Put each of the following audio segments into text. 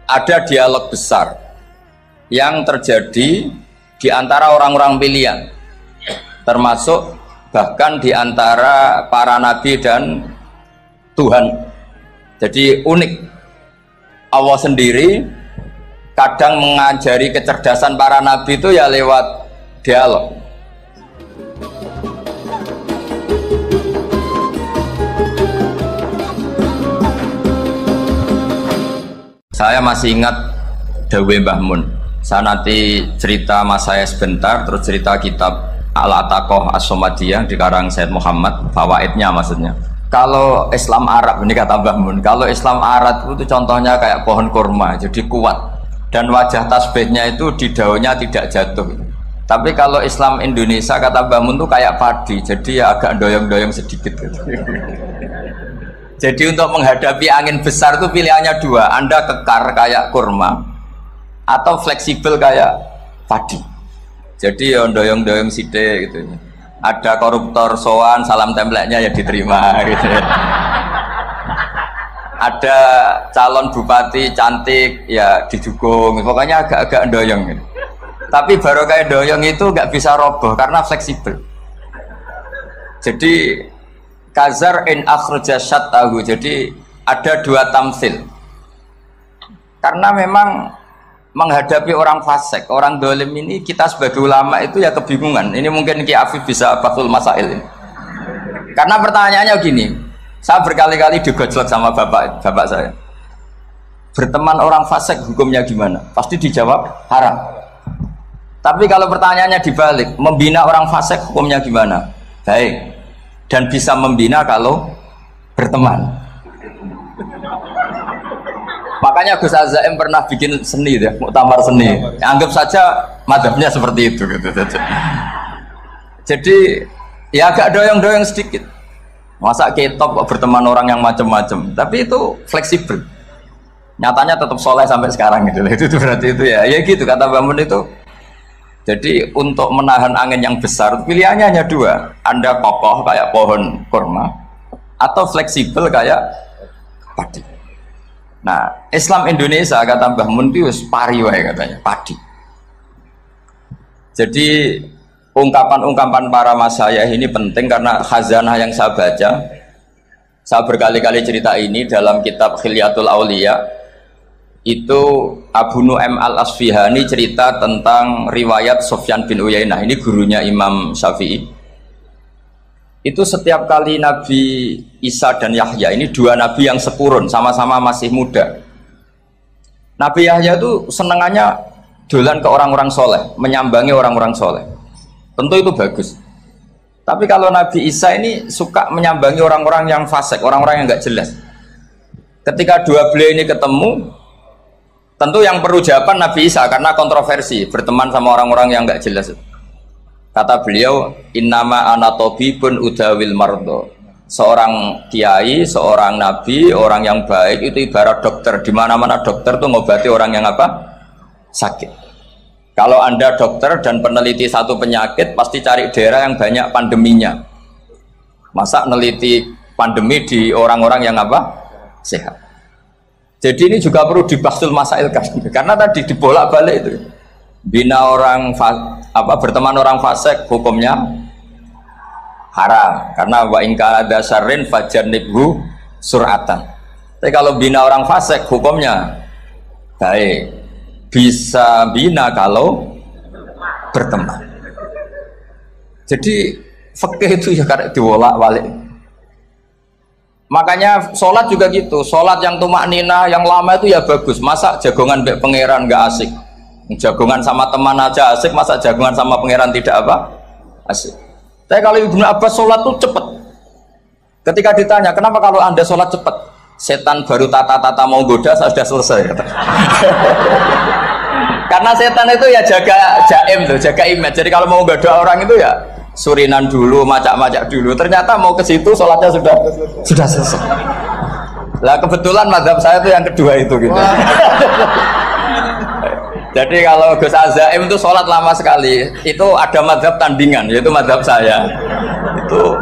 ada dialog besar yang terjadi di antara orang-orang pilihan, termasuk bahkan di antara para nabi dan Tuhan. Jadi unik, Allah sendiri kadang mengajari kecerdasan para nabi itu ya lewat dialog. Saya masih ingat Dawe Mbah Mun. Saya nanti cerita mas saya sebentar, terus cerita kitab Al-Ataqoh As-Somadiyah dikarang Said Muhammad, fawaidnya maksudnya. Kalau Islam Arab, ini kata Mbah Mun, kalau Islam Arab itu contohnya kayak pohon kurma, jadi kuat. Dan wajah tasbihnya itu di daunnya tidak jatuh. Tapi kalau Islam Indonesia, kata Mbah Mun itu kayak padi, jadi ya agak doyong-doyong sedikit gitu. Jadi untuk menghadapi angin besar itu pilihannya dua, Anda kekar kayak kurma atau fleksibel kayak padi. Jadi ya doyong-doyong sithik gitu. Ada koruptor sowan, salam templeknya ya diterima gitu. Ada calon bupati cantik ya didukung, pokoknya agak-agak doyong gitu. Tapi baru kayak doyong itu nggak bisa roboh karena fleksibel. Jadi Kazar in akhraja syatahu, jadi ada dua tamsil. Karena memang menghadapi orang fasik, orang dolim ini kita sebagai ulama itu ya kebingungan. Ini mungkin Ki Afif bisa batul masail ini. Karena pertanyaannya gini, saya berkali-kali digojlok sama bapak saya. Berteman orang fasik hukumnya gimana? Pasti dijawab haram. Tapi kalau pertanyaannya dibalik, membina orang fasik hukumnya gimana? Baik. Dan bisa membina kalau berteman. Makanya Gus Azaim pernah bikin seni deh, muktamar seni. Anggap saja madhabnya seperti itu gitu. Jadi ya agak doyong-doyong sedikit. Masa ketop kok berteman orang yang macam-macam, tapi itu fleksibel. Nyatanya tetap soleh sampai sekarang gitu. Itu berarti itu ya gitu kata Bamun itu. Jadi untuk menahan angin yang besar pilihannya hanya dua, Anda kokoh kayak pohon kurma atau fleksibel kayak padi. Nah Islam Indonesia kata Mbah Mun itu pari wae katanya, padi. Jadi ungkapan-ungkapan para masyayikh ini penting karena khazanah yang saya baca. Saya berkali-kali cerita ini dalam kitab Khilyatul Auliya. Itu Abu Nu'aim Al-Asfihani cerita tentang riwayat Sufyan bin Uyainah, ini gurunya Imam Syafi'i. Itu setiap kali Nabi Isa dan Yahya, ini dua nabi yang sepurun, sama-sama masih muda. Nabi Yahya itu senengannya dolan ke orang-orang soleh, menyambangi orang-orang soleh. Tentu itu bagus. Tapi kalau Nabi Isa ini suka menyambangi orang-orang yang fasik, orang-orang yang nggak jelas. Ketika dua beliau ini ketemu, tentu yang perlu jawaban Nabi Isa karena kontroversi berteman sama orang-orang yang nggak jelas. Kata beliau, innama ana tabibun udawil mardo. Seorang kiai, seorang nabi, orang yang baik itu ibarat dokter. Di mana-mana dokter tuh ngobati orang yang apa? Sakit. Kalau Anda dokter dan peneliti satu penyakit, pasti cari daerah yang banyak pandeminya. Masa neliti pandemi di orang-orang yang apa? Sehat. Jadi ini juga perlu dibahsul masail karena tadi dibolak-balik itu. Bina orang berteman orang fasik hukumnya haram karena wa in kana dasarin fajannibhu sur'atan. Tapi kalau bina orang fasik hukumnya baik. Bisa bina kalau berteman. Jadi fikih itu ya karena dibolak-balik. Makanya sholat juga gitu, sholat yang tumak nina yang lama itu ya bagus. Masa jagongan mbek pangeran nggak asik, jagongan sama teman aja asik, masa jagongan sama pangeran tidak apa asik. Tapi kalau Ibnu Abbas sholat tuh cepet. Ketika ditanya kenapa kalau Anda sholat cepet, setan baru tata-tata mau goda sudah selesai. Karena setan itu ya jaga jaim tuh, jaga image. Jadi kalau mau goda orang itu ya surinan dulu, macak-macak dulu. Ternyata mau ke situ sholatnya sudah selesai. Lah kebetulan mazhab saya itu yang kedua itu gitu. Jadi kalau Gus Azaim itu sholat lama sekali. Itu ada mazhab tandingan, yaitu mazhab saya. Itu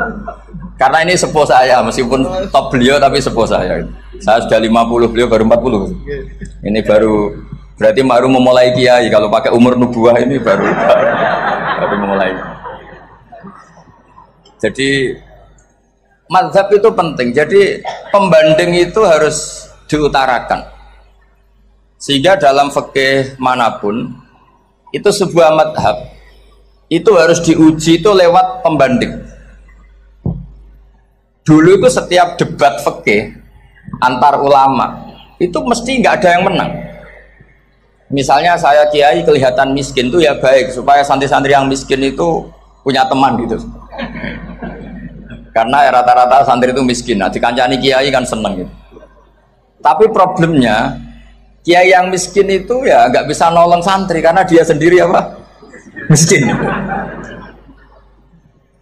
karena ini sepuh saya, meskipun top beliau tapi sepuh saya. Saya sudah 50, beliau baru 40. Ini berarti baru memulai kiai. Kalau pakai umur nubuah ini baru memulai. Jadi mazhab itu penting. Jadi pembanding itu harus diutarakan. Sehingga dalam fikih manapun itu sebuah mazhab itu harus diuji itu lewat pembanding. Dulu itu setiap debat fikih antar ulama itu mesti nggak ada yang menang. Misalnya saya kiai kelihatan miskin itu ya baik supaya santri-santri yang miskin itu punya teman gitu. Karena rata-rata santri itu miskin. Nah, dikancani kiai kan seneng gitu. Tapi problemnya kiai yang miskin itu ya nggak bisa nolong santri karena dia sendiri apa? Miskin.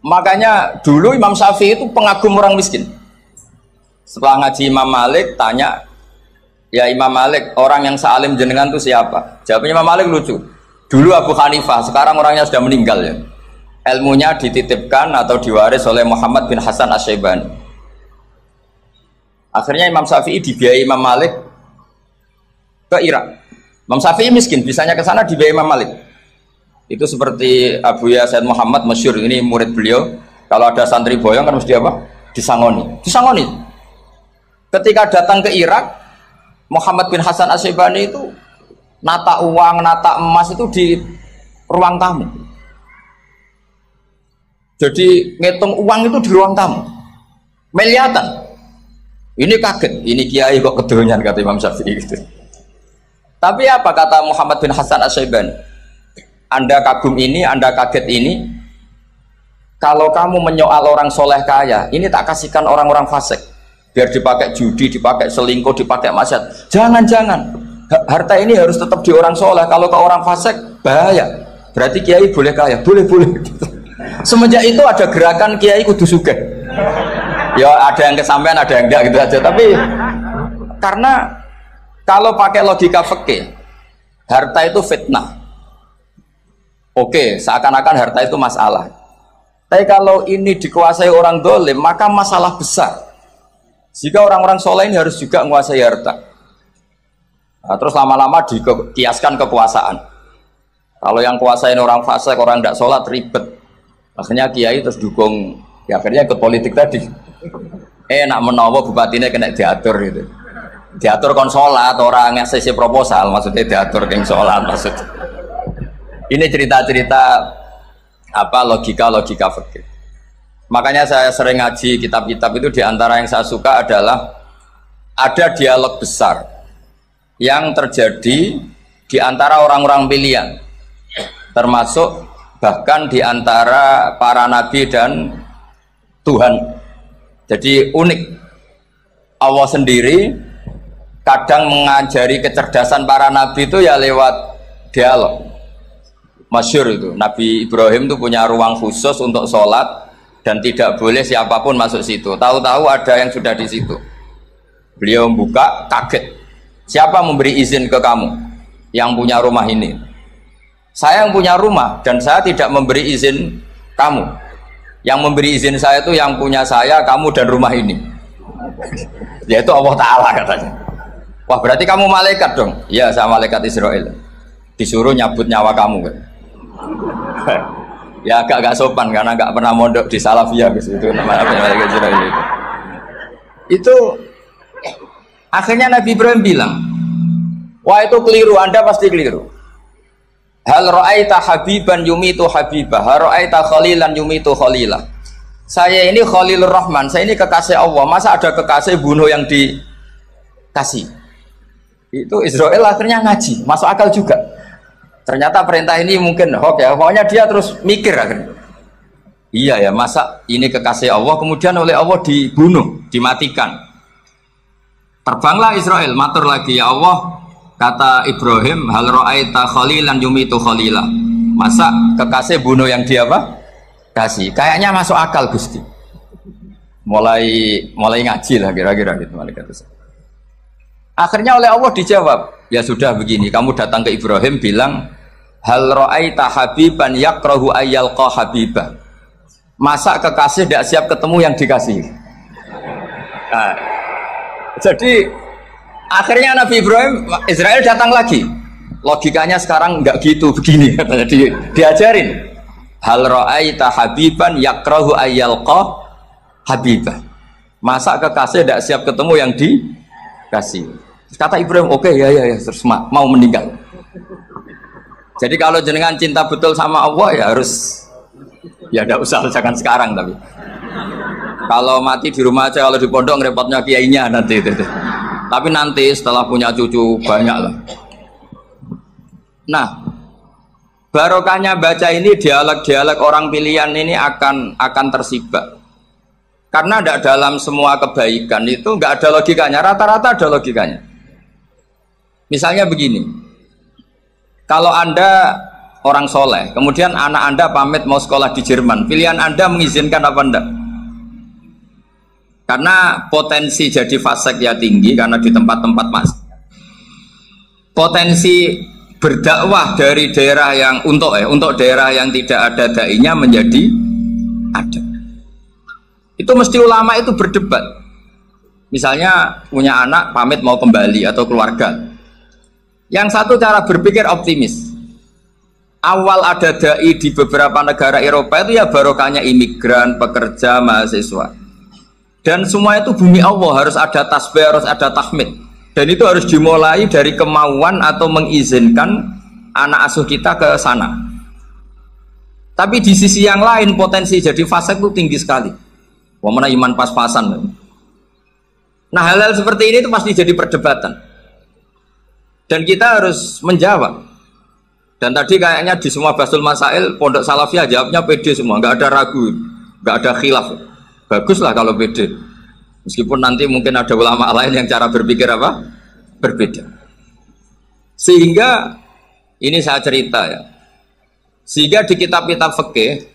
Makanya dulu Imam Syafi'i itu pengagum orang miskin. Setelah ngaji Imam Malik tanya, ya Imam Malik, orang yang sealim jenengan itu siapa? Jawabnya Imam Malik lucu. Dulu Abu Hanifah, sekarang orangnya sudah meninggal ya. Ilmunya dititipkan atau diwaris oleh Muhammad bin Hasan Asy-Syaibani. Akhirnya Imam Syafi'i dibiayai Imam Malik ke Irak. Imam Syafi'i miskin, bisanya ke sana dibiayai Imam Malik. Itu seperti Abu Ya Said Muhammad masyhur, ini murid beliau. Kalau ada santri boyong kan mesti apa? Disangoni. Disangoni. Ketika datang ke Irak, Muhammad bin Hasan Asy-Syaibani itu nata uang, nata emas itu di ruang tamu. Jadi ngitung uang itu di ruang tamu. Miliatan. Ini kaget, ini kiai kok kedonyan kata Imam Syafi'i gitu. Tapi apa kata Muhammad bin Hasan Asy-Syaibani? Anda kagum ini, Anda kaget ini. Kalau kamu menyoal orang soleh kaya, ini tak kasihkan orang-orang fasik. Biar dipakai judi, dipakai selingkuh, dipakai maksiat. Jangan-jangan. Harta ini harus tetap di orang soleh. Kalau ke orang fasik, bahaya. Berarti kiai boleh kaya, boleh-boleh. Semenjak itu ada gerakan kiai kudu sugih. Ya ada yang kesampaian, ada yang enggak gitu aja. Tapi karena kalau pakai logika fikih, harta itu fitnah. Oke, seakan-akan harta itu masalah. Tapi kalau ini dikuasai orang dolim, maka masalah besar. Jika orang-orang soleh ini harus juga menguasai harta. Nah, terus lama-lama dikiaskan kekuasaan. Kalau yang kuasain orang fasik, orang tidak sholat, ribet. Akhirnya kiai terus dukung, ya akhirnya ikut politik tadi. Nak menawa bupatinya kena diatur gitu. Diatur kon sholat, orang ngasih proposal, maksudnya diatur keng sholat maksudnya. Ini cerita-cerita apa logika-logika fikih. Makanya saya sering ngaji kitab-kitab itu, diantara yang saya suka adalah ada dialog besar yang terjadi di antara orang-orang pilihan, termasuk bahkan di antara para nabi dan Tuhan. Jadi unik. Allah sendiri kadang mengajari kecerdasan para nabi itu ya lewat dialog. Masyhur itu, Nabi Ibrahim itu punya ruang khusus untuk sholat dan tidak boleh siapapun masuk situ. Tahu-tahu ada yang sudah di situ. Beliau membuka, kaget. Siapa memberi izin ke kamu yang punya rumah ini? Saya yang punya rumah dan saya tidak memberi izin kamu. Yang memberi izin saya itu yang punya saya, kamu dan rumah ini. Yaitu Allah Ta'ala katanya. Wah berarti kamu malaikat dong? Iya, saya malaikat Israel. Disuruh nyabut nyawa kamu kan? Ya agak sopan karena nggak pernah mondok di Salafiyah gitu, namanya malaikat Israel itu. Itu akhirnya Nabi Ibrahim bilang, wah itu keliru, Anda pasti keliru. Hal ra'aita habiban yumitu habibah, hal ra'aita khalilan yumitu khalilah. Saya ini Khalilur Rahman, saya ini kekasih Allah. Masa ada kekasih bunuh yang dikasih? Itu Israel akhirnya ngaji, masuk akal juga. Ternyata perintah ini mungkin hoax ya, pokoknya dia terus mikir akhirnya. Iya ya, masa ini kekasih Allah kemudian oleh Allah dibunuh, dimatikan. Terbanglah Israel, matur lagi, ya Allah, kata Ibrahim, hal ra'aita khalilan yumitu khalilah. Masa kekasih bunuh yang dia apa? Kasih. Kayaknya masuk akal Gusti. Mulai ngaji lah kira-kira gitu malaikat itu. Akhirnya oleh Allah dijawab, ya sudah begini, kamu datang ke Ibrahim bilang, hal ra'aita habiban yakrahu ayyalqa habibah. Masa kekasih tidak siap ketemu yang dikasih? Nah, Jadi akhirnya Nabi Ibrahim, Israel datang lagi. Logikanya sekarang nggak gitu begini. Diajarin. Hal ra'aita habiban yakrahu ayyalqa habibah. Masa kekasih tidak siap ketemu yang dikasih. Kata Ibrahim, oke, ya, terus mau meninggal. Jadi kalau jenengan cinta betul sama Allah ya harus, ya tidak usah, jangan sekarang tapi. Kalau mati di rumah aja, kalau di pondok repotnya kiainya nanti. Tapi nanti setelah punya cucu banyak lah. Nah, barokahnya baca ini dialog-dialog orang pilihan ini akan tersibak. Karena tidak dalam semua kebaikan itu nggak ada logikanya. Rata-rata ada logikanya. Misalnya begini, kalau Anda orang soleh, kemudian anak Anda pamit mau sekolah di Jerman, pilihan Anda mengizinkan apa enggak? Karena potensi jadi fasik ya tinggi karena di tempat-tempat mas. Potensi berdakwah dari daerah yang untuk daerah yang tidak ada dai-nya menjadi ada. Itu mesti ulama itu berdebat. Misalnya punya anak pamit mau kembali atau keluarga. Yang satu cara berpikir optimis. Awal ada dai di beberapa negara Eropa itu ya barokahnya imigran, pekerja, mahasiswa. Dan semua itu bumi Allah, harus ada tasbih, harus ada tahmid. Dan itu harus dimulai dari kemauan atau mengizinkan anak asuh kita ke sana. Tapi di sisi yang lain potensi jadi fasik itu tinggi sekali. Wah, mana iman pas-pasan. Nah, hal-hal seperti ini itu pasti jadi perdebatan. Dan kita harus menjawab. Dan tadi kayaknya di semua Basul Masail Pondok Salafiyah jawabnya pede semua, nggak ada ragu, nggak ada khilaf. Baguslah kalau beda. Meskipun nanti mungkin ada ulama lain yang cara berpikir apa? Berbeda. Sehingga ini saya cerita ya. Sehingga di kitab-kitab fikih,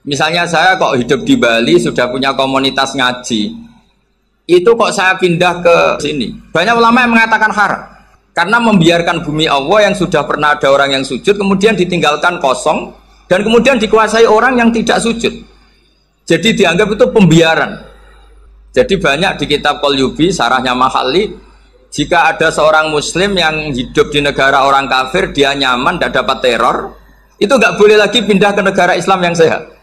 misalnya saya kok hidup di Bali sudah punya komunitas ngaji, itu kok saya pindah ke sini. Banyak ulama yang mengatakan haram. Karena membiarkan bumi Allah yang sudah pernah ada orang yang sujud, kemudian ditinggalkan kosong, dan kemudian dikuasai orang yang tidak sujud. Jadi dianggap itu pembiaran. Jadi banyak di kitab Qalyubi, sarahnya Mahalli, jika ada seorang muslim yang hidup di negara orang kafir, dia nyaman, tidak dapat teror, itu nggak boleh lagi pindah ke negara Islam yang sehat.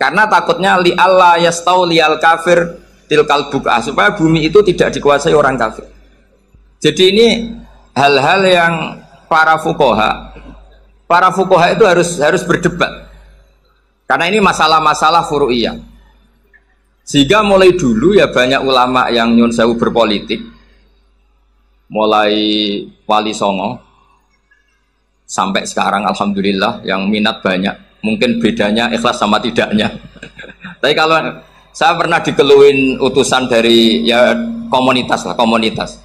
Karena takutnya li Allah yastau lial kafir tilkal buk'ah, supaya bumi itu tidak dikuasai orang kafir. Jadi ini hal-hal yang para fuqaha itu harus berdebat. Karena ini masalah-masalah furu'iyah. Sehingga mulai dulu ya banyak ulama yang nyun sewu berpolitik. Mulai Wali Songo sampai sekarang alhamdulillah yang minat banyak. Mungkin bedanya ikhlas sama tidaknya. Tapi kalau saya pernah dikeluhin utusan dari ya komunitas.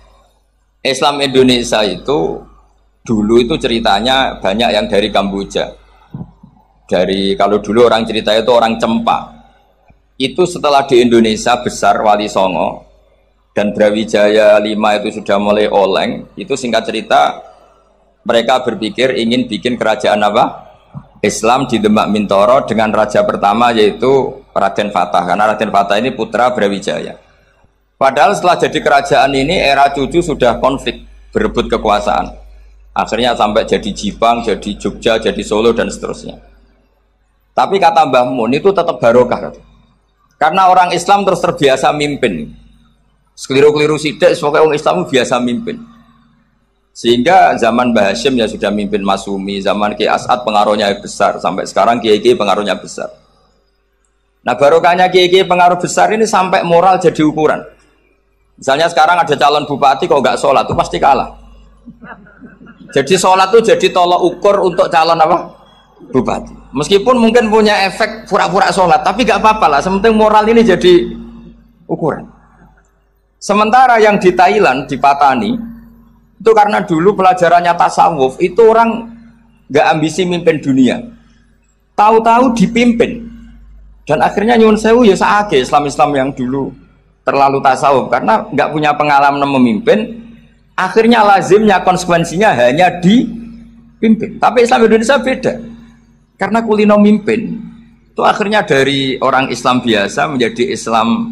Islam Indonesia itu dulu itu ceritanya banyak yang dari Kamboja. Kalau dulu orang cerita itu orang Cempa. Itu setelah di Indonesia besar Wali Songo dan Brawijaya 5 itu sudah mulai oleng. Itu singkat cerita mereka berpikir ingin bikin kerajaan apa? Islam di Demak Mintoro dengan raja pertama yaitu Raden Fatah. Karena Raden Fatah ini putra Brawijaya. Padahal setelah jadi kerajaan ini era cucu sudah konflik, berebut kekuasaan. Akhirnya sampai jadi Jipang, jadi Jogja, jadi Solo dan seterusnya. Tapi kata Mbah Mun itu tetap barokah. Karena orang Islam terus terbiasa mimpin. Sekeliru-keliru sidik, pokoknya orang Islam biasa mimpin. Sehingga zaman Mbah Hashim ya sudah mimpin Masumi, zaman Ki As'ad pengaruhnya besar, sampai sekarang Kiai pengaruhnya besar. Nah barokahnya Kiai pengaruh besar ini sampai moral jadi ukuran. Misalnya sekarang ada calon bupati kok nggak sholat, itu pasti kalah. Jadi sholat itu jadi tolok ukur untuk calon apa? Bupati. Meskipun mungkin punya efek pura-pura sholat, tapi gak apa-apa lah, sementing moral ini jadi ukuran. Sementara yang di Thailand, di Patani, itu karena dulu pelajarannya tasawuf, itu orang gak ambisi mimpin dunia. Tahu-tahu dipimpin. Dan akhirnya nyuwun sewu ya saake Islam-Islam yang dulu terlalu tasawuf, karena gak punya pengalaman memimpin, akhirnya lazimnya konsekuensinya hanya dipimpin. Tapi Islam Indonesia beda. Karena kulino mimpin itu akhirnya dari orang Islam biasa menjadi Islam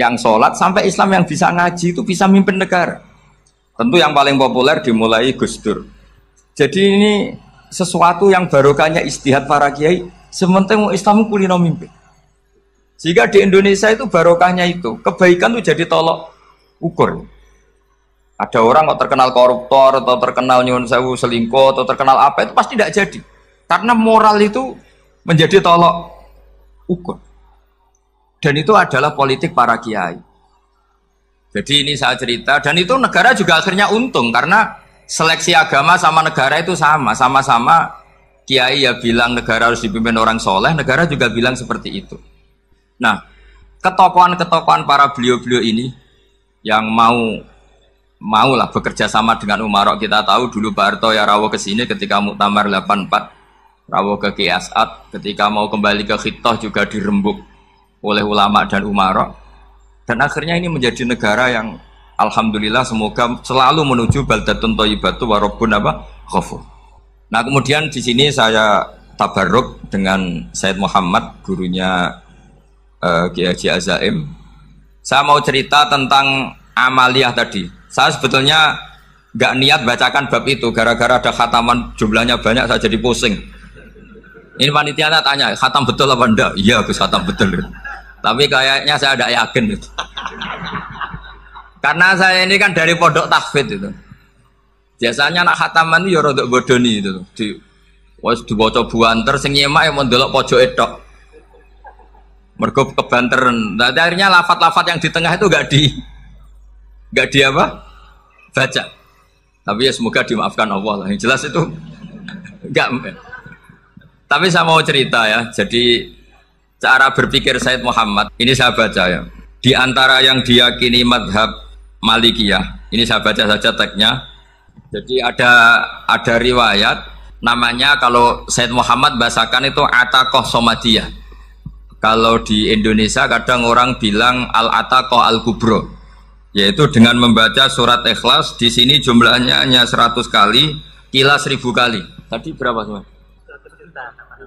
yang sholat, sampai Islam yang bisa ngaji itu bisa mimpin negara. Tentu yang paling populer dimulai Gus Dur. Jadi ini sesuatu yang barokahnya istihad para kiai, sementing Islam kulino mimpin. Jika di Indonesia itu barokahnya itu, kebaikan itu jadi tolok ukur. Ada orang kok terkenal koruptor, atau terkenal nyuwun sewu selingkuh, atau terkenal apa, itu pasti tidak jadi. Karena moral itu menjadi tolok ukur. Dan itu adalah politik para kiai. Jadi ini saya cerita, dan itu negara juga akhirnya untung karena seleksi agama sama negara itu sama-sama kiai ya bilang negara harus dipimpin orang soleh, negara juga bilang seperti itu. Nah, ketokohan-ketokohan para beliau-beliau ini yang maulah bekerja sama dengan umarok. Kita tahu dulu Pak Harto ya rawuh ke sini ketika Muktamar 84, rawuh ke Ki As'ad, ketika mau kembali ke Khittah juga dirembuk oleh ulama dan umarok, dan akhirnya ini menjadi negara yang alhamdulillah semoga selalu menuju baldatun thayyibatu wa rabbun ghafur. Nah, kemudian di sini saya tabarruk dengan Said Muhammad, gurunya Kiai Haji Azaim. Saya mau cerita tentang amaliyah tadi. Saya sebetulnya nggak niat bacakan bab itu, gara-gara ada khataman jumlahnya banyak saya jadi pusing. Ini panitianya tanya, khatam betul apa enggak? Iya, Gus, khatam betul. Tapi kayaknya saya tidak yakin itu. Karena saya ini kan dari pondok tahfidz itu. Biasanya anak khataman itu ya rada bodoni itu. Wis dibaca buanter sing nyemak ya mendelok pojoke tok. Mergo kebanteren. Nah, akhirnya lafat-lafat yang di tengah itu enggak di apa? Baca. Tapi ya semoga dimaafkan Allah lah. Yang jelas itu enggak. Tapi saya mau cerita ya. Jadi cara berpikir Said Muhammad, ini saya baca ya. Di antara yang diyakini madhab Malikiyah, ini saya baca saja teksnya. Jadi ada riwayat namanya, kalau Said Muhammad bahasakan itu ataqoh somadiyah. Kalau di Indonesia kadang orang bilang al-ataqoh al-kubro, yaitu dengan membaca surat Ikhlas. Di sini jumlahnya hanya 100 kali, kila 1000 kali. Tadi berapa semua?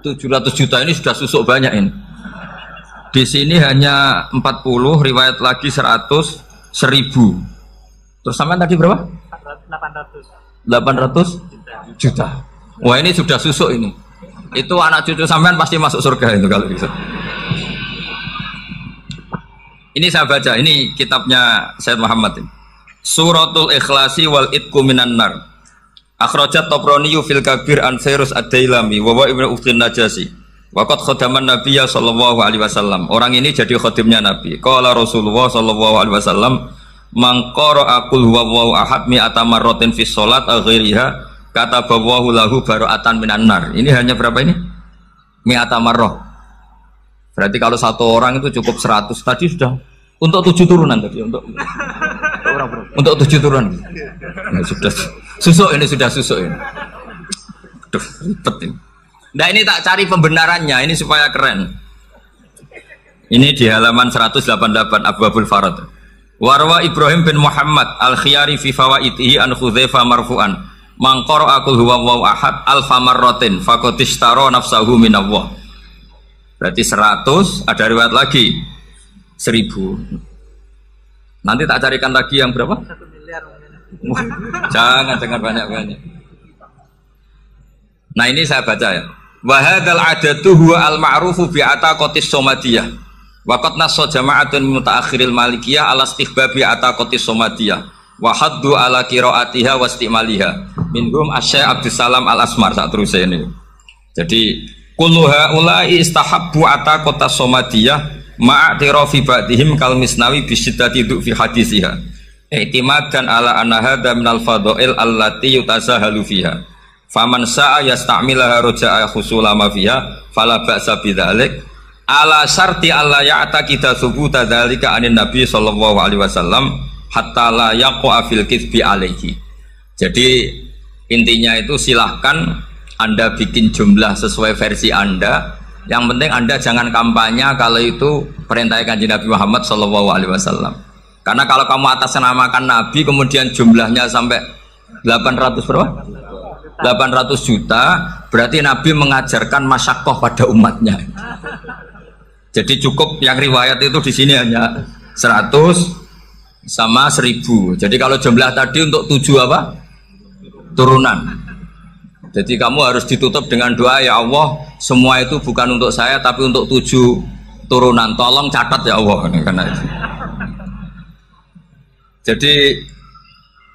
700 juta, ini sudah susuk banyak ini. Di sini hanya 40, riwayat lagi 100, 1000. Terus sampai tadi berapa? 800 juta. Wah, ini sudah susuk ini. Itu anak cucu sampean pasti masuk surga itu kalau bisa. Ini saya baca, ini kitabnya Said Muhammad ini. Suratul Ikhlasi wal Itqu minan nar. Akhrajat Tabrani fil Kabir an Fairuz ad-Dailami wa wa Ibnu Uqtin Najasi. Waqat khadaman Nabiyya sallallahu alaihi wasallam. Orang ini jadi khadimnya Nabi. Qala Rasulullah sallallahu alaihi wasallam, "Man qara'a qul huwallahu ahad mi'ata marratin fi shalat ghairiha katabahu lahu bara'atan minan nar." Ini hanya berapa ini? Mi'ata marrah. Berarti kalau satu orang itu cukup 100. Tadi sudah untuk 7 turunan tadi, untuk 7 turunan. Nah, sudah susuk ini, sudah susuk ini. Aduh, ribet ini. Nah, ini tak cari pembenarannya, ini supaya keren. Ini di halaman 188 Abwabul Farad. Warwa Ibrahim bin Muhammad al-Khiyari fi fawaitihi an Hudzaifah marfu'an. Man qara'a qul huwallahu ahad alfa marratin faqad ishtara nafsahu minallah. Berarti 100, ada riwayat lagi 1000. Nanti tak carikan lagi yang berapa? 1 miliar mungkin. Jangan banyak-banyak. Nah, ini saya baca ya. Wa hadzal adatu huwa al-ma'rufu bi ataqatis somadiyah. Wa qad nassa jama'atun mutaakhiril malikiyah ala istihbabi ataqatis somadiyah wa haddu ala qiraatiha wa istimaliha. Minhum Asy-Syaikh Abdus Salam Al-Asmar sak teruse ini. Jadi kullu haula'i istahabbu ataqatas somadiyah ma'atirafi ba'dihim kal misnawi bi syiddati fi hadisiha. I'timadan ala anna hadza minal fadha'il allati yutasahalu fiha. Faman sa'a yasta'milaha roja'a khusula ma fiha fala ba'sa bidzalik ala syarti alla ya'taqida thubuta dzalika anin nabi sallallahu alaihi wasallam hatta la yaqa fil kitsbi alaihi. Jadi intinya itu silahkan Anda bikin jumlah sesuai versi Anda, yang penting Anda jangan kampanye kalau itu perintah Kanjeng Nabi Muhammad sallallahu alaihi wasallam. Karena kalau kamu atasnamakan Nabi kemudian jumlahnya sampai 800 berapa? 800 juta, berarti Nabi mengajarkan masyakoh pada umatnya. Jadi cukup yang riwayat itu di sini hanya 100 sama 1000. Jadi kalau jumlah tadi untuk 7 apa? Turunan. Jadi kamu harus ditutup dengan doa, ya Allah, semua itu bukan untuk saya tapi untuk 7 turunan. Tolong catat ya Allah. Karena itu. Jadi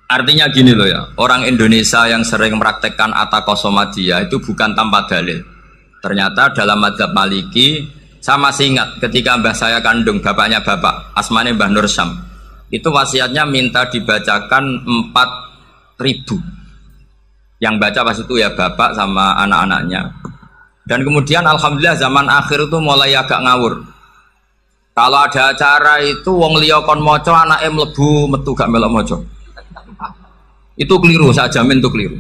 artinya gini loh ya, orang Indonesia yang sering mempraktekkan atakosomadiyah itu bukan tanpa dalil. Ternyata dalam madzhab Maliki, saya masih ingat ketika mbah saya kandung, bapaknya bapak, asmane Mbah Nur Syam, itu wasiatnya minta dibacakan 4000. Yang baca pas itu ya bapak sama anak-anaknya. Dan kemudian alhamdulillah zaman akhir itu mulai agak ngawur. Kalau ada acara itu wong liya kon maca anake mlebu metu gak melok maca. Itu keliru, saya jamin itu keliru.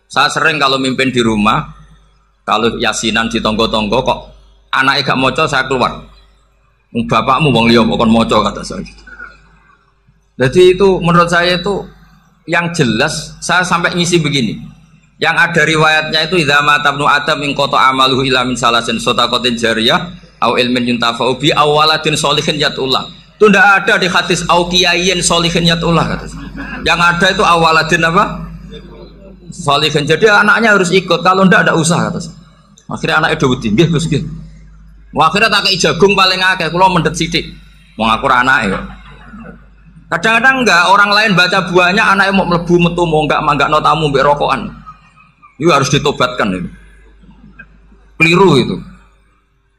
Saya sering kalau mimpin di rumah, kalau yasinan di tonggo-tonggo kok anaknya gak maca, saya keluar. Bapakmu wong liya kon maca kata saya. Jadi itu menurut saya itu yang jelas, saya sampai ngisi begini. Yang ada riwayatnya itu idza mata ibnu adam min qata amaluhu ila min salasin shadaqatin jariyah au ilmin yuntafa'u bi awaladin sholihin yatullah. Itu tidak ada di hadis au kiyayin sholihin yatullah kata. Yang ada itu awaladin apa? Sholihin. Jadi anaknya harus ikut, kalau tidak ada usaha kata. Akhirnya anaknya do wedi, nggih Gus nggih. Akhirnya tak kei jagung paling akeh, kula mendet sithik. Wong aku ora anake kok. Kadang-kadang enggak, orang lain baca buahnya, anaknya mau melebu metu mau enggak no tamu mbek rokokan. Itu harus ditobatkan itu. Keliru itu.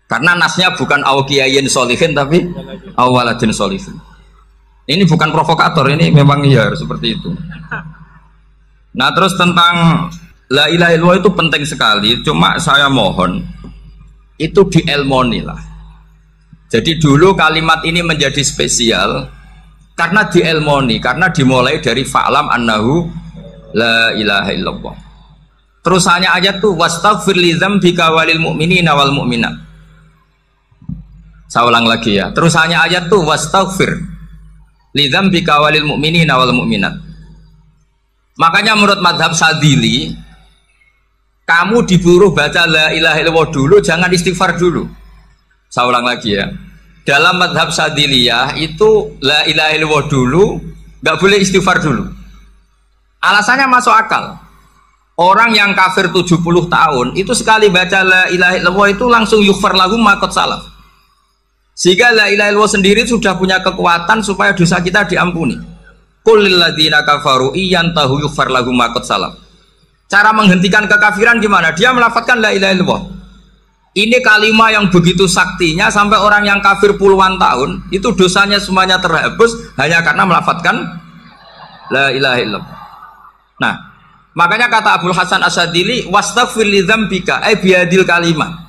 Karena nasnya bukan awkiyayin solihin tapi awaladin solihin. Ini bukan provokator, ini memang iya seperti itu. Nah terus tentang la ilaha illallah itu penting sekali. Cuma saya mohon itu dielmoni lah. Jadi dulu kalimat ini menjadi spesial karena dielmoni, karena dimulai dari fa'lam annahu la ilaha illallah. Terusannya ayat tuh wastaghfir li dzambika walil mu'minina wal mu'minat. Saya ulang lagi ya. Terusannya ayat tuh wastaghfir li dzambika walil mu'minina wal mu'minat. Makanya menurut mazhab Sadili, kamu disuruh baca la ilaha illallah dulu, jangan istighfar dulu. Saya ulang lagi ya. Dalam mazhab Sadiliyah itu la ilaha illallah dulu, nggak boleh istighfar dulu. Alasannya masuk akal. Orang yang kafir 70 tahun itu sekali baca la ilaha illallah itu langsung yughfar lahum ma qad salaf. Sehingga la ilaha illallah sendiri sudah punya kekuatan supaya dosa kita diampuni. Qul lil ladzina kafaru iyantahu yughfar lahum ma qad salaf. Cara menghentikan kekafiran gimana? Dia melafadzkan la ilaha illallah. Ini kalimat yang begitu saktinya sampai orang yang kafir puluhan tahun itu dosanya semuanya terhapus hanya karena melafadzkan la ilaha illallah. Nah, makanya kata Abdul Hasan Asyadili wastaghfir li dzambika ay biadil kalimat.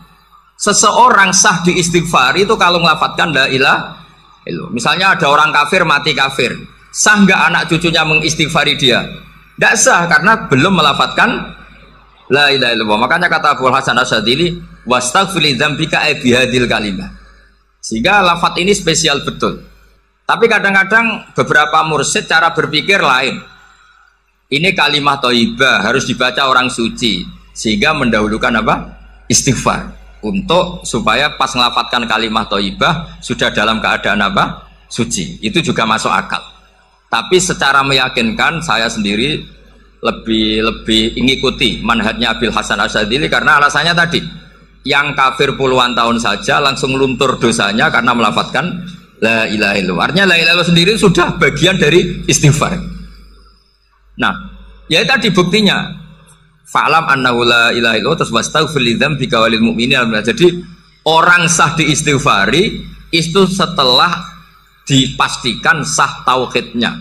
Seseorang sah di istighfar itu kalau melafadzkan la ilaha illallah. Misalnya ada orang kafir mati kafir, sah enggak anak cucunya mengistighfari dia? Tidak sah karena belum melafadzkan la ilaha illallah. Makanya kata Abdul Hasan Asyadili wastaghfir li dzambika ay bihadil kalimah. Sehingga lafadz ini spesial betul. Tapi kadang-kadang beberapa mursyid cara berpikir lain. Ini kalimat thayyibah harus dibaca orang suci sehingga mendahulukan apa? Istighfar. Untuk supaya pas ngelafatkan kalimat thayyibah sudah dalam keadaan apa? Suci. Itu juga masuk akal. Tapi secara meyakinkan saya sendiri lebih mengikuti manhajnya Abil Hasan Asyadili karena alasannya tadi. Yang kafir puluhan tahun saja langsung luntur dosanya karena melafadzkan la ilaha illallah. Artinya la ilaha illallah sendiri sudah bagian dari istighfar. Nah, ya tadi buktinya fa'lam annahu la ilaha illallah terus wastaghfir li dzambika walil mu'minina. Jadi orang sah diistighfari itu setelah dipastikan sah tauhidnya.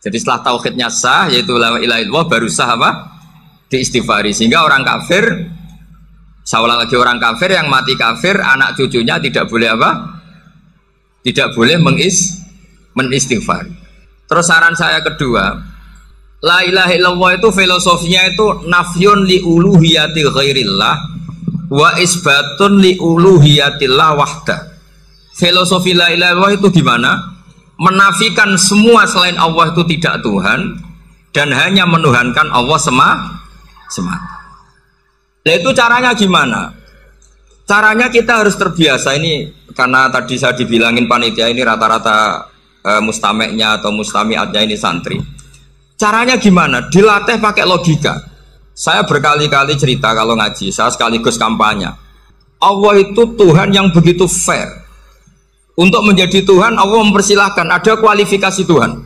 Jadi setelah tauhidnya sah yaitu la ilaha illallah baru sah apa? Diistighfari. Sehingga orang kafir, saya ulang lagi, orang kafir yang mati kafir, anak cucunya tidak boleh apa? Tidak boleh menistighfar. Terus saran saya kedua, la ilaha illallah itu filosofinya itu nafyun li uluhiyati ghairillah wa isbatun li uluhiyatillah wahda. Filosofi la ilaha illallah itu gimana? Menafikan semua selain Allah itu tidak Tuhan dan hanya menuhankan Allah semata. Nah itu caranya gimana? Caranya kita harus terbiasa ini, karena tadi saya dibilangin panitia ini rata-rata mustameknya atau mustamiatnya ini santri. Caranya gimana? Dilatih pakai logika. Saya berkali-kali cerita kalau ngaji, saya sekaligus kampanye. Allah itu Tuhan yang begitu fair. Untuk menjadi Tuhan, Allah mempersilahkan, ada kualifikasi Tuhan.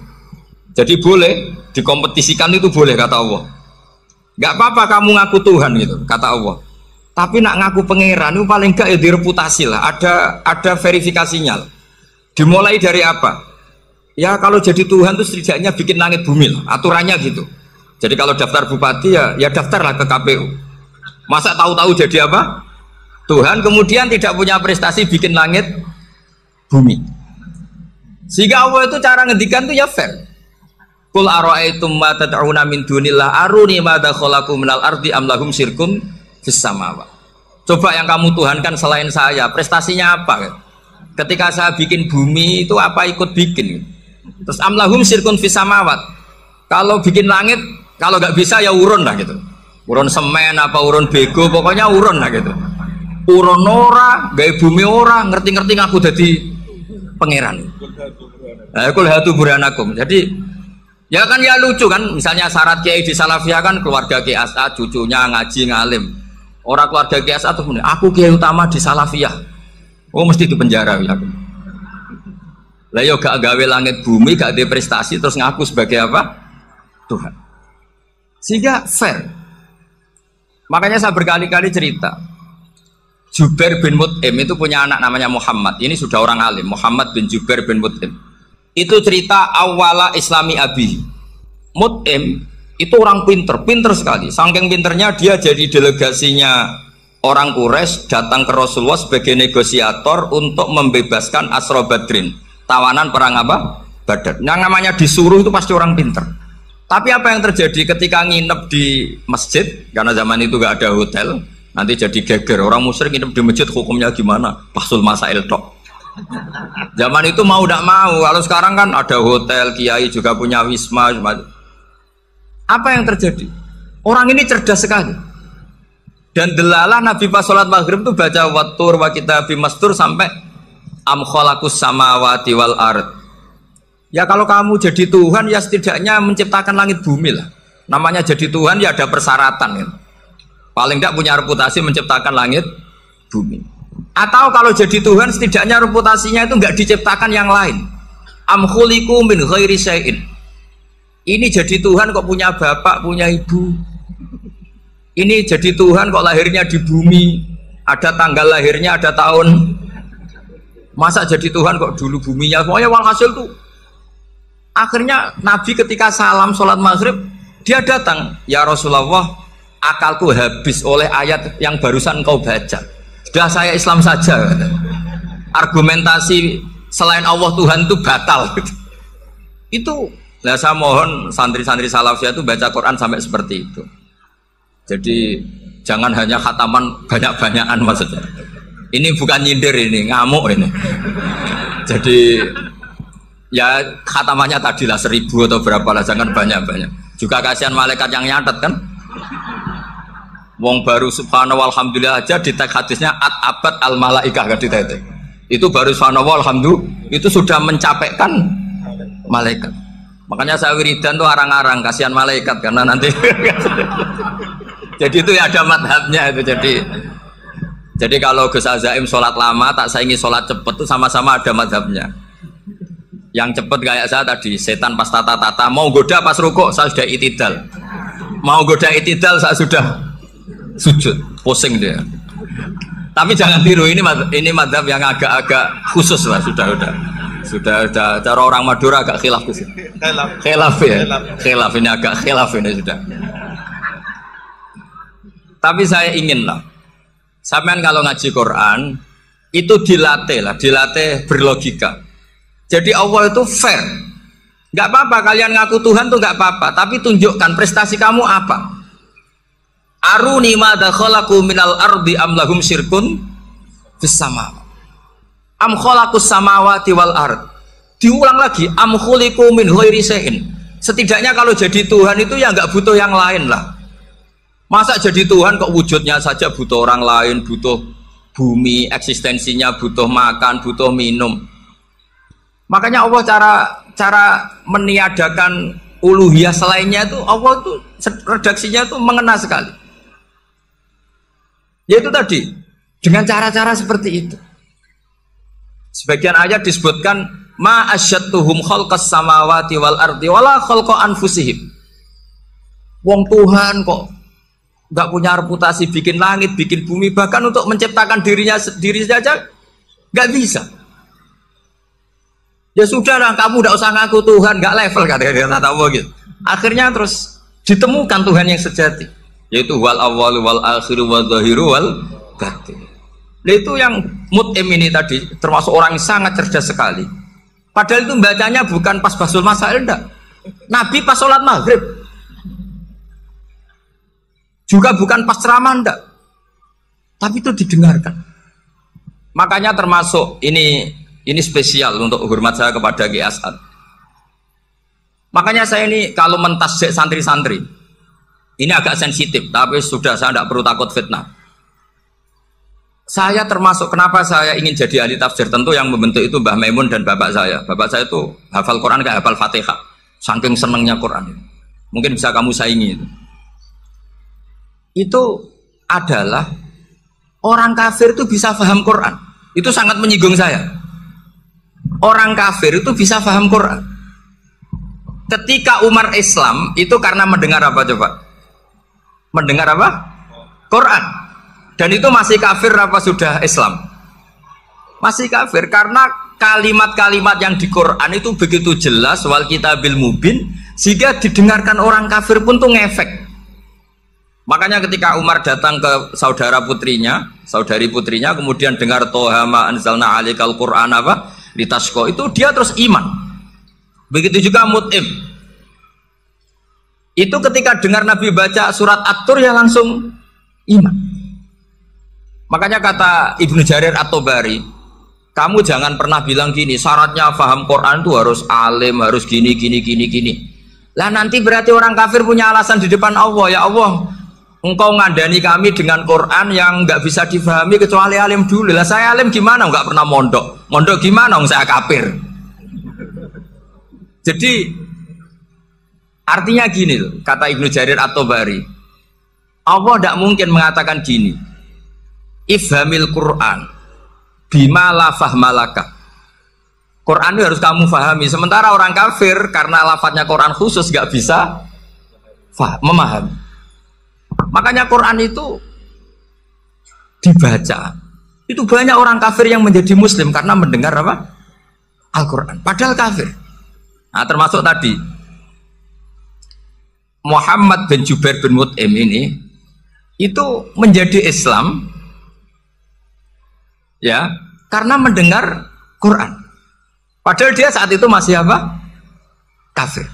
Jadi boleh, dikompetisikan itu boleh, kata Allah. Gak apa-apa kamu ngaku Tuhan gitu, kata Allah. Tapi nak ngaku pangeran itu paling gak ya direputasi lah, ada verifikasinya. Dimulai dari apa? Ya kalau jadi Tuhan itu setidaknya bikin langit bumi lah, aturannya gitu. Jadi kalau daftar bupati ya daftarlah ke KPU. Masa tahu-tahu jadi apa? Tuhan kemudian tidak punya prestasi bikin langit bumi. Sehingga Allah itu cara ngendikan tuh ya fair. Qul ara'aytum ma tad'una min dunillah aruni madza khalaqu minal ardi am lahum syirkun fis samawati. Coba yang kamu tuhankan selain saya, prestasinya apa? Ketika saya bikin bumi itu apa ikut bikin? Terus am lahum syirkun fis samawati. Kalau bikin langit, kalau nggak bisa ya urun lah gitu. Urun semen apa urun bego, pokoknya urun lah gitu. Urun ora, gawe bumi ora, ngerti-ngerti ngaku jadi pangeran. Kul hatu burhanakum. Jadi ya kan ya lucu kan, misalnya syarat kiai di Salafiyah kan keluarga Kiai As'ad, cucunya ngaji ngalim. Orang keluarga Kiai As'ad tuh aku kiai utama di Salafiyah. Oh mesti di penjara ya. Lah yo gak gawe langit bumi, gak ada prestasi terus ngaku sebagai apa? Tuhan. Sehingga fair. Makanya saya berkali-kali cerita. Jubair bin Mut'im itu punya anak namanya Muhammad. Ini sudah orang alim, Muhammad bin Jubair bin Mut'im. Itu cerita awala Islami Abi. Mut'im itu orang pinter sekali. Saking pinternya dia jadi delegasinya orang Quraisy datang ke Rasulullah sebagai negosiator untuk membebaskan Asra Badrin, tawanan perang apa? Badar. Yang namanya disuruh itu pasti orang pinter. Tapi apa yang terjadi ketika nginep di masjid? Karena zaman itu gak ada hotel, nanti jadi geger. Orang musyrik nginep di masjid hukumnya gimana? Pasul masail tok. Zaman itu mau tidak mau. Kalau sekarang kan ada hotel, kiai juga punya wisma. Apa yang terjadi? Orang ini cerdas sekali. Dan delalah Nabi pas sholat maghrib itu baca wattur wa kitabim mastur sampai am khalaqus samawati wal ard. Ya kalau kamu jadi Tuhan ya setidaknya menciptakan langit bumi lah. Namanya jadi Tuhan ya ada persyaratan kan. Paling tidak punya reputasi menciptakan langit bumi. Atau kalau jadi Tuhan setidaknya reputasinya itu enggak diciptakan yang lain. Am khuliqu min ghairi syai'in. Ini jadi Tuhan kok punya bapak, punya ibu. Ini jadi Tuhan kok lahirnya di bumi, ada tanggal lahirnya, ada tahun. Masa jadi Tuhan kok dulu buminya? Pokoknya walhasil tuh. Akhirnya Nabi ketika salam sholat maghrib, dia datang. Ya Rasulullah, akalku habis oleh ayat yang barusan kau baca. Sudah saya Islam saja. Argumentasi selain Allah Tuhan itu batal. Itu. Nah saya mohon santri-santri Salafiyah itu baca Quran sampai seperti itu. Jadi jangan hanya khataman banyak-banyakan maksudnya. Ini bukan nyindir ini, ngamuk ini. Jadi ya khatamannya tadilah 1000 atau berapa lah, jangan banyak-banyak. Juga kasihan malaikat yang nyatet kan. Wong baru subhanallah alhamdulillah aja di teks hadisnya abad al malaikah kan di teks. Itu baru subhanallah alhamdulillah itu sudah mencapaikan malaikat. Makanya saya wiridan tuh arang-arang kasihan malaikat karena nanti jadi itu ya ada madhabnya itu. Jadi kalau Gus Azaim sholat lama tak saingi sholat cepet itu sama-sama ada madhabnya. Yang cepet kayak saya tadi setan pas tata-tata mau goda pas rukuk saya sudah itidal, mau goda itidal saya sudah sujud pusing dia. Tapi jangan tiru ini madhab yang agak-agak khusus lah sudah cara orang Madura agak khilaf sih. Khilaf ya. Khilaf ini agak khilaf ini sudah. Tapi saya ingin lah. Sampean kalau ngaji Quran itu dilatih berlogika. Jadi Allah itu fair. Enggak apa-apa kalian ngaku Tuhan tuh enggak apa-apa, tapi tunjukkan prestasi kamu apa. Aruni madza khalaqu minal ardi am lahum syirkun fis samawati. Am khalaqus samawati wal ard. Diulang lagi am khuliqu min ghairi syai'in. Setidaknya kalau jadi Tuhan itu ya nggak butuh yang lain lah. Masa jadi Tuhan kok wujudnya saja butuh orang lain, butuh bumi eksistensinya butuh makan, butuh minum. Makanya Allah cara meniadakan uluhiyah selainnya itu Allah itu redaksinya itu mengena sekali. Yaitu tadi dengan cara-cara seperti itu. Sebagian ayat disebutkan ma asyattuhum khalqas samawati wal ardi wala khalqa anfusihim. Wong Tuhan kok nggak punya reputasi bikin langit, bikin bumi, bahkan untuk menciptakan dirinya sendiri saja nggak bisa. Ya sudahlah, kamu nggak usah ngaku Tuhan, nggak level kata gitu. Akhirnya terus ditemukan Tuhan yang sejati, yaitu wal awwalu wal akhiru wal zahiru wal batin. Nah, itu yang Mut'im ini tadi termasuk orang yang sangat cerdas sekali. Padahal itu bacanya bukan pas basul masail, enggak. Nabi pas sholat maghrib. Juga bukan pas ceramah, enggak. Tapi itu didengarkan. Makanya termasuk ini spesial untuk hormat saya kepada Ki As'ad. Makanya saya ini kalau mentasjik santri-santri, ini agak sensitif, tapi sudah saya tidak perlu takut fitnah. Saya termasuk kenapa saya ingin jadi ahli tafsir, tentu yang membentuk itu Mbah Maimun dan bapak saya. Bapak saya itu hafal Quran kayak hafal Fatihah, saking senengnya Quran. Mungkin bisa kamu saingi. Itu adalah orang kafir itu bisa paham Quran. Itu sangat menyinggung saya. Orang kafir itu bisa paham Quran. Ketika Umar Islam itu karena mendengar apa coba? Mendengar apa? Quran. Dan itu masih kafir apa sudah Islam? Masih kafir karena kalimat-kalimat yang di Quran itu begitu jelas wal kitabil mubin sehingga didengarkan orang kafir pun tuh ngefek. Makanya ketika Umar datang ke saudari putrinya kemudian dengar Toha ma anzalna alaikal Quran apa? Litasqa, itu dia terus iman. Begitu juga Mut'im. Itu ketika dengar Nabi baca surat At-Tur ya langsung iman. Makanya kata Ibnu Jarir At-Tabari, kamu jangan pernah bilang gini, syaratnya paham Quran itu harus alim, harus gini. Lah nanti berarti orang kafir punya alasan di depan Allah, ya Allah, engkau ngandani kami dengan Quran yang nggak bisa difahami kecuali alim dulu. Lah saya alim gimana? Nggak pernah mondok gimana? Saya kafir. Jadi artinya gini loh, kata Ibnu Jarir At-Tabari, Allah tidak mungkin mengatakan gini, ifhamil Quran bima la fahmalaka. Quran itu harus kamu fahami, sementara orang kafir karena lafadznya Quran khusus gak bisa memahami. Makanya Quran itu dibaca, itu banyak orang kafir yang menjadi muslim karena mendengar apa? Al-Quran, padahal kafir. Nah termasuk tadi Muhammad bin Jubair bin Mut'im ini itu menjadi Islam ya karena mendengar Quran, padahal dia saat itu masih apa? Kafir.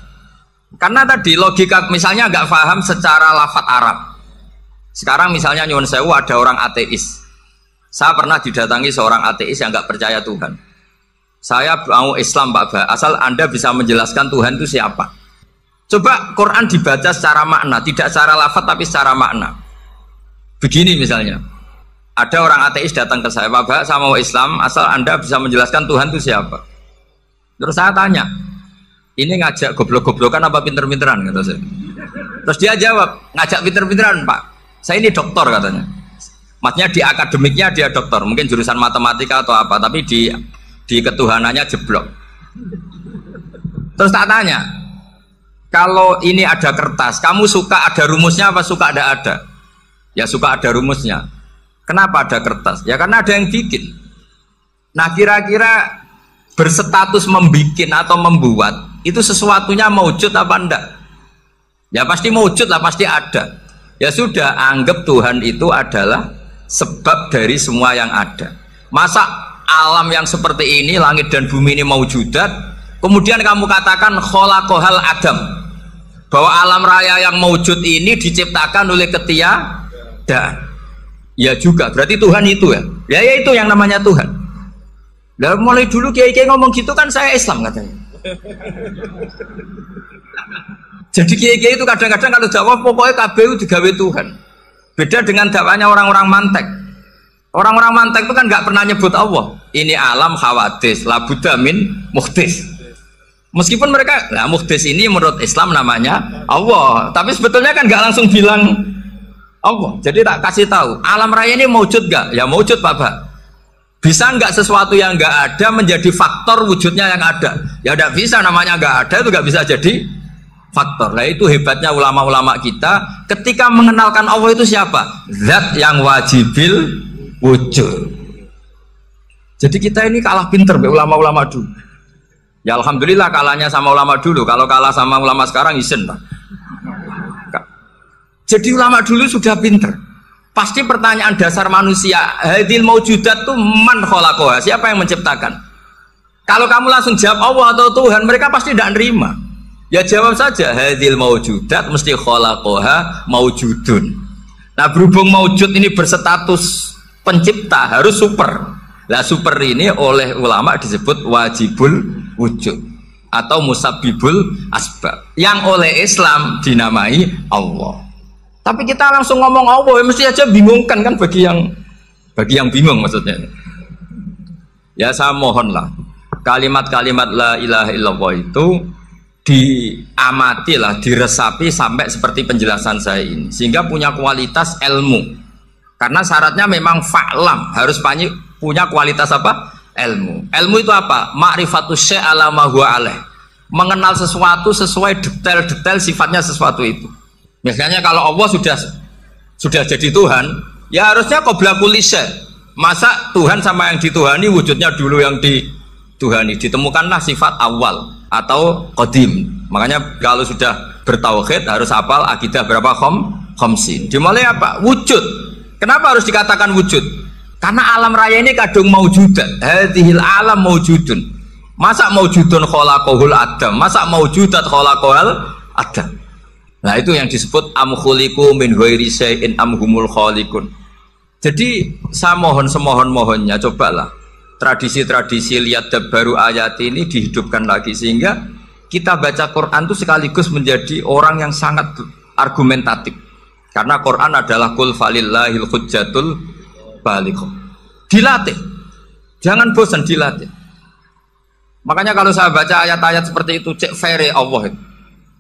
Karena tadi logika misalnya nggak paham secara lafadz Arab. Sekarang misalnya nyuwun sewu ada orang ateis, saya pernah didatangi seorang ateis yang nggak percaya Tuhan. Saya mau Islam Pak Ba, asal Anda bisa menjelaskan Tuhan itu siapa. Coba Quran dibaca secara makna, tidak secara lafadz tapi secara makna. Begini misalnya, ada orang ateis datang ke saya, Pak Ba, saya mau Islam, asal Anda bisa menjelaskan Tuhan itu siapa. Terus saya tanya, ini ngajak goblok-goblokan apa pinter-pinteran? Kata saya. Terus dia jawab, ngajak pinter-pinteran Pak, saya ini doktor katanya. Maksudnya di akademiknya dia doktor, mungkin jurusan matematika atau apa, tapi di ketuhanannya jeblok. Terus tak tanya, kalau ini ada kertas, kamu suka ada rumusnya apa suka ada? Ya suka ada rumusnya. Kenapa ada kertas? Ya karena ada yang bikin. Nah kira-kira berstatus membikin atau membuat itu sesuatunya maujud apa enggak? Ya pasti maujud lah, pasti ada. Ya sudah, anggap Tuhan itu adalah sebab dari semua yang ada. Masa alam yang seperti ini, langit dan bumi ini maujudat, kemudian kamu katakan kholaqohal adam, bahwa alam raya yang maujud ini diciptakan oleh ketiadaan. Ya juga, berarti Tuhan itu ya. Ya itu yang namanya Tuhan. Nah, mulai dulu kiai-kiai ngomong gitu kan saya Islam katanya. Jadi kiai-kiai itu kadang-kadang kalau jawab pokoknya KBU digawe Tuhan. Beda dengan dakwanya orang-orang mantek. Orang-orang mantek itu kan nggak pernah nyebut Allah. Ini alam hawadis, la budda min muhdis. Meskipun mereka, nah muhdis ini menurut Islam namanya Allah, tapi sebetulnya kan nggak langsung bilang Allah. Jadi tak kasih tahu, alam raya ini maujud nggak? Ya maujud Pak. Bisa nggak sesuatu yang nggak ada menjadi faktor wujudnya yang ada? Ya udah bisa, namanya nggak ada itu nggak bisa jadi faktor. Nah itu hebatnya ulama-ulama kita ketika mengenalkan Allah itu siapa? Zat yang wajibil wujud. Jadi kita ini kalah pinter be ulama-ulama dulu. Ya alhamdulillah kalahnya sama ulama dulu. Kalau kalah sama ulama sekarang isen lah. Jadi ulama dulu sudah pinter. Pasti pertanyaan dasar manusia, hadil maujudat tuh man khalaqaha, siapa yang menciptakan? Kalau kamu langsung jawab Allah atau Tuhan, mereka pasti tidak nerima. Ya jawab saja hadil maujudat mesti khalaqaha maujudun. Nah berhubung maujud ini berstatus pencipta harus super. Lah super ini oleh ulama disebut wajibul wujud atau musabbibul asbab yang oleh Islam dinamai Allah. Tapi kita langsung ngomong Allah, ya mesti aja bingungkan kan bagi yang bingung maksudnya. Ya saya mohonlah kalimat-kalimat la ilaha illallah itu diamatilah, diresapi sampai seperti penjelasan saya ini sehingga punya kualitas ilmu. Karena syaratnya memang fa'lam, harus punya kualitas apa? Ilmu. Ilmu itu apa? Ma'rifatus syai' ala ma huwa alaih. Mengenal sesuatu sesuai detail-detail sifatnya sesuatu itu. Misalnya kalau Allah sudah jadi Tuhan, ya harusnya qabla kulli syai'. Masa Tuhan sama yang dituhani wujudnya dulu yang dituhani? Ditemukanlah sifat awal atau qadim. Makanya kalau sudah bertauhid harus hafal akidah berapa khamsin. Dimulai apa? Wujud. Kenapa harus dikatakan wujud? Karena alam raya ini kadung maujudat. Hadhil alam maujudun. Masa maujudun khalaqahul adam? Masa maujudat khalaqahul adam? Nah itu yang disebut am khuliqu min ghairi syai'in am humul khaliqun. Jadi saya mohon semohon-mohonnya cobalah tradisi-tradisi lihat baru ayat ini dihidupkan lagi sehingga kita baca Quran itu sekaligus menjadi orang yang sangat argumentatif. Karena Quran adalah qul falillahil hujjatul balighah. Dilatih. Jangan bosan dilatih. Makanya kalau saya baca ayat-ayat seperti itu cek fair Allah itu.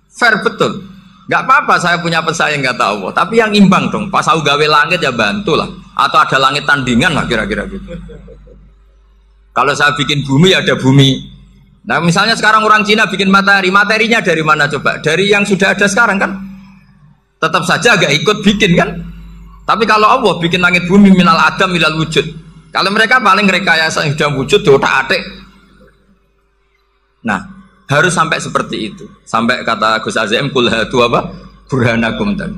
Fair betul. Gak apa-apa saya punya pesaing kata Allah, tapi yang imbang dong. Pas aku gawe langit ya bantulah, atau ada langit tandingan lah kira-kira gitu. Kalau saya bikin bumi ya ada bumi. Nah misalnya sekarang orang Cina bikin matahari, materinya dari mana coba? Dari yang sudah ada sekarang kan? Tetap saja agak ikut bikin kan? Tapi kalau Allah bikin langit bumi minal adam minal wujud. Kalau mereka paling rekayasa yang sudah wujud diotak-atik. Nah harus sampai seperti itu, sampai kata Gus Azim kul hatu apa burhanakum tadi.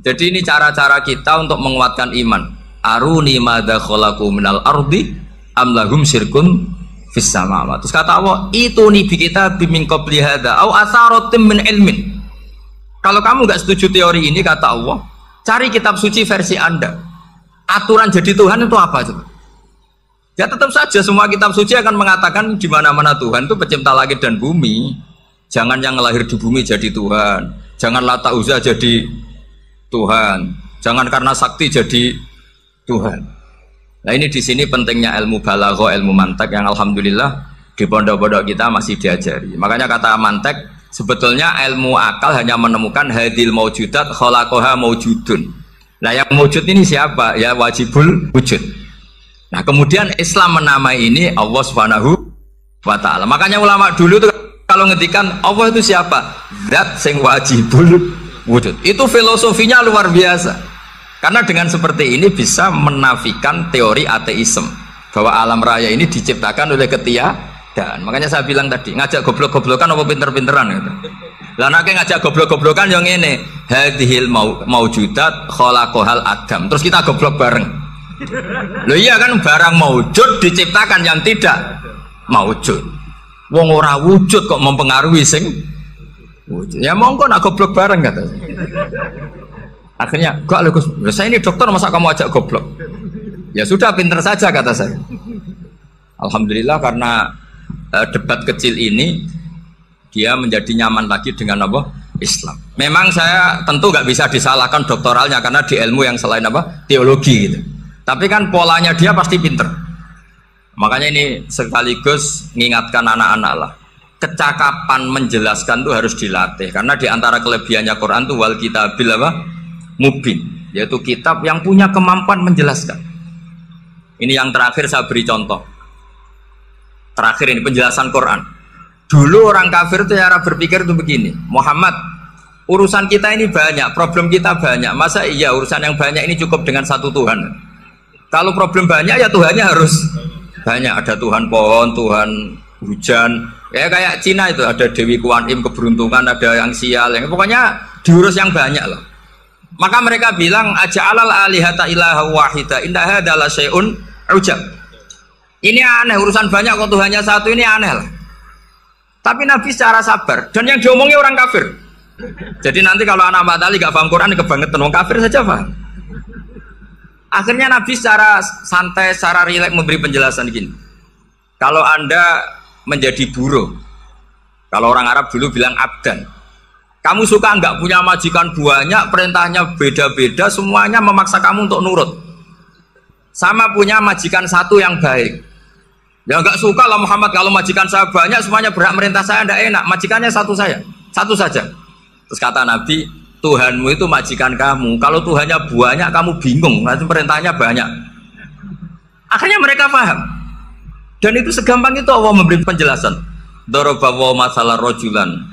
Jadi ini cara-cara kita untuk menguatkan iman. Aruni madza khalaqu minal ardi am lahum syirkun fis samawati. Terus kata Allah itu nih kita bimin qabli hadza au asaratim min ilmin. Kalau kamu nggak setuju teori ini kata Allah, cari kitab suci versi Anda. Aturan jadi Tuhan itu apa coba? Ya tetap saja semua kitab suci akan mengatakan di mana-mana Tuhan itu pencipta langit dan bumi. Jangan yang lahir di bumi jadi Tuhan. Jangan Lata Uzza jadi Tuhan. Jangan karena sakti jadi Tuhan. Nah ini di sini pentingnya ilmu balaghah, ilmu mantek yang alhamdulillah di pondok-pondok kita masih diajari. Makanya kata mantek sebetulnya ilmu akal hanya menemukan hadil maujudat khalaqaha maujudun. Nah yang maujud ini siapa? Ya wajibul wujud. Nah kemudian Islam menamai ini Allah Subhanahu wa ta'ala. Makanya ulama dulu tuh kalau ngetikan Allah itu siapa? Zat sing wajibul wujud. Itu filosofinya luar biasa. Karena dengan seperti ini bisa menafikan teori ateisme bahwa alam raya ini diciptakan oleh ketiadaan. Makanya saya bilang tadi ngajak goblok-goblokan apa pinter-pinteran gitu. Lah nek ngajak goblok-goblokan yang ini hadhil maujudat khalaqahal adam. Terus kita goblok bareng. Loh iya kan barang maujud diciptakan yang tidak maujud. Wong ora wujud kok mempengaruhi sing wujud. Ya monggo nak goblok bareng kata. Akhirnya gak Gus, saya ini dokter masa kamu ajak goblok? Ya sudah pinter saja kata saya. Alhamdulillah karena debat kecil ini dia menjadi nyaman lagi dengan apa? Islam. Memang saya tentu nggak bisa disalahkan doktoralnya karena di ilmu yang selain apa? Teologi gitu. Tapi kan polanya dia pasti pinter. Makanya ini sekaligus mengingatkan anak-anak lah. Kecakapan menjelaskan itu harus dilatih. Karena di antara kelebihannya Quran itu wal kitabil apa? Mubin. Yaitu kitab yang punya kemampuan menjelaskan. Ini yang terakhir saya beri contoh. Terakhir ini penjelasan Quran. Dulu orang kafir itu cara berpikir itu begini. Muhammad, urusan kita ini banyak, problem kita banyak. Masa iya urusan yang banyak ini cukup dengan satu Tuhan? Kalau problem banyak ya Tuhannya harus banyak. Ada Tuhan pohon, Tuhan hujan. Ya kayak Cina itu ada Dewi Kuan Im keberuntungan, ada yang sial. Yang pokoknya diurus yang banyak lah. Maka mereka bilang aja'alal alihata ilaha wahida inna hadza la syai'un ujab. Ini aneh, urusan banyak kok Tuhannya satu, ini aneh lah. Tapi Nabi secara sabar, dan yang diomongnya orang kafir. Jadi nanti kalau anak Mbak Tali gak paham Quran, kebangetan, orang kafir saja paham. Akhirnya Nabi secara santai, secara rileks memberi penjelasan gini. Kalau Anda menjadi buruh, kalau orang Arab dulu bilang abdan, kamu suka nggak punya majikan banyak, perintahnya beda-beda, semuanya memaksa kamu untuk nurut. Sama punya majikan satu yang baik. Ya nggak suka lah Muhammad, kalau majikan saya banyak, semuanya berhak merintah saya, nggak enak. Majikannya satu saja. Terus kata Nabi, Tuhanmu itu majikan kamu. Kalau Tuhannya banyak, kamu bingung. Nanti perintahnya banyak. Akhirnya mereka paham. Dan itu segampang itu Allah memberi penjelasan. Darabahu masalah rojulan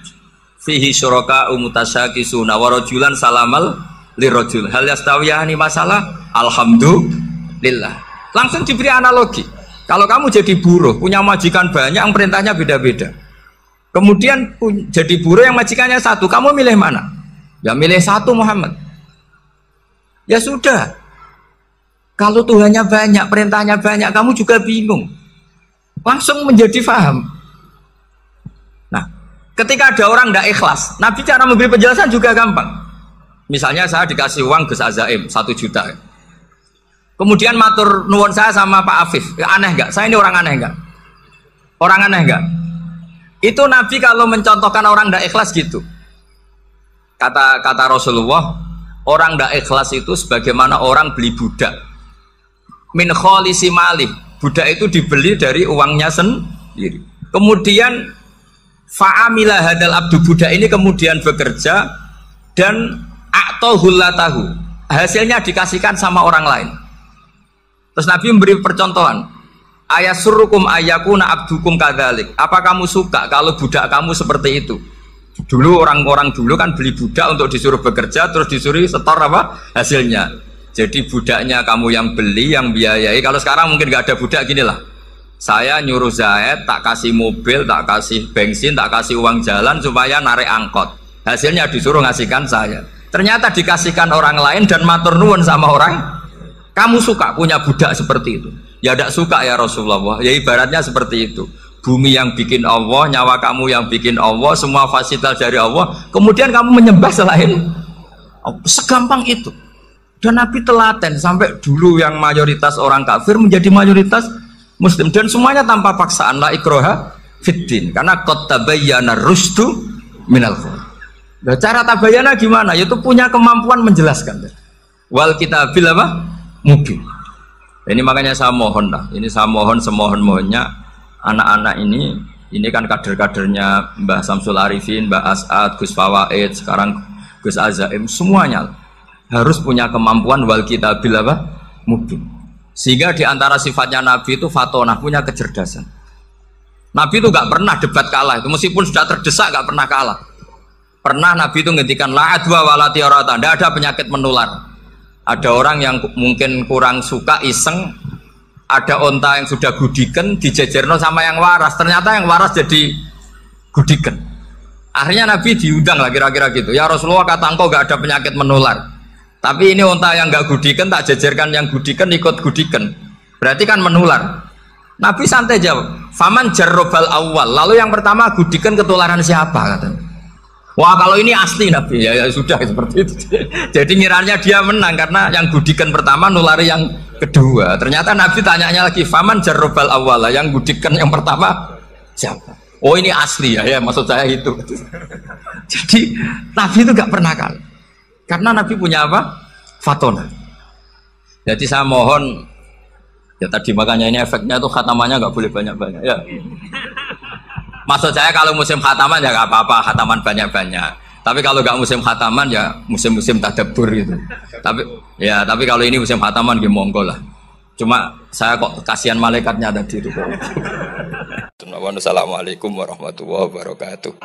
fihi syuraka umutasyakisuna wa rajulan salamal lirajul hal yastawiyani masalah alhamdulillah. Langsung diberi analogi. Kalau kamu jadi buruh, punya majikan banyak, yang perintahnya beda-beda. Kemudian jadi buruh yang majikannya satu, kamu milih mana? Ya milih satu Muhammad. Ya sudah. Kalau Tuhannya banyak, perintahnya banyak, kamu juga bingung. Langsung menjadi faham. Nah, ketika ada orang tidak ikhlas, Nabi cara memberi penjelasan juga gampang. Misalnya saya dikasih uang Gus Azaim 1 juta. Kemudian matur nuwun saya sama Pak Afif, aneh nggak? Saya ini orang aneh nggak? Orang aneh nggak? Itu Nabi kalau mencontohkan orang tidak ikhlas gitu. Kata Rasulullah, orang tidak ikhlas itu sebagaimana orang beli budak. Min kholisi malih, budak itu dibeli dari uangnya sendiri. Kemudian fa'amila hadal abdu, budak ini kemudian bekerja dan a'tohullatahu, hasilnya dikasihkan sama orang lain. Terus Nabi memberi percontohan, ayasurukum ayakuna abdukum kadzalik. Apa kamu suka kalau budak kamu seperti itu? Dulu orang-orang dulu kan beli budak untuk disuruh bekerja, terus disuruh setor apa hasilnya. Jadi budaknya kamu yang beli, yang biayai. Kalau sekarang mungkin nggak ada budak, gini lah. Saya nyuruh Zaid, tak kasih mobil, tak kasih bensin, tak kasih uang jalan supaya narik angkot. Hasilnya disuruh ngasihkan saya. Ternyata dikasihkan orang lain dan matur nuwun sama orang. Kamu suka punya budak seperti itu? Ya tidak suka ya Rasulullah. Ya ibaratnya seperti itu. Bumi yang bikin Allah, nyawa kamu yang bikin Allah, semua fasilitas dari Allah. Kemudian kamu menyembah selain Allah. Segampang itu. Dan Nabi telaten sampai dulu yang mayoritas orang kafir menjadi mayoritas Muslim. Dan semuanya tanpa paksaan. La ikroha fiddin. Karena qad tabayyana rusdu minal ghayy. Nah, cara tabayyana gimana? Yaitu punya kemampuan menjelaskan. Wal kitabil apa? Mungkin. Ini makanya saya mohon lah. Ini saya mohon semohon-mohonnya anak-anak ini kan kader-kadernya Mbah Samsul Arifin, Mbah As'ad, Gus Fawaid, sekarang Gus Azaim, semuanya harus punya kemampuan wal kitabil apa? Mungkin. Sehingga diantara sifatnya Nabi itu fatonah, punya kecerdasan. Nabi itu gak pernah debat kalah. Itu meskipun sudah terdesak gak pernah kalah. Pernah Nabi itu ngendikan la adwa wala tiarata, tidak ada penyakit menular. Ada orang yang mungkin kurang suka iseng, ada onta yang sudah gudiken dijejerno sama yang waras, ternyata yang waras jadi gudiken. Akhirnya Nabi diundang lah kira-kira gitu. Ya Rasulullah, kata engkau gak ada penyakit menular, tapi ini onta yang gak gudiken tak jejerkan yang gudiken ikut gudiken, berarti kan menular. Nabi santai jawab, faman jarrobal awal, lalu yang pertama gudiken ketularan siapa katanya. Wah kalau ini asli Nabi, ya sudah seperti itu. Jadi ngiranya dia menang karena yang gudikan pertama nulari yang kedua. Ternyata Nabi tanyanya lagi, faman jarrobal awala, yang gudikan yang pertama siapa? Oh ini asli ya, maksud saya itu. Jadi Nabi itu gak pernah kalah. Karena Nabi punya apa? Fatona. Jadi saya mohon, ya tadi makanya ini efeknya tuh khatamannya nggak boleh banyak-banyak ya. Maksud saya kalau musim khataman ya nggak apa-apa, khataman banyak-banyak. Tapi kalau nggak musim khataman ya musim-musim tadabbur gitu. Tapi kalau ini musim khataman ya monggo lah. Cuma saya kok kasihan malaikatnya ada di itu. Assalamualaikum warahmatullahi wabarakatuh.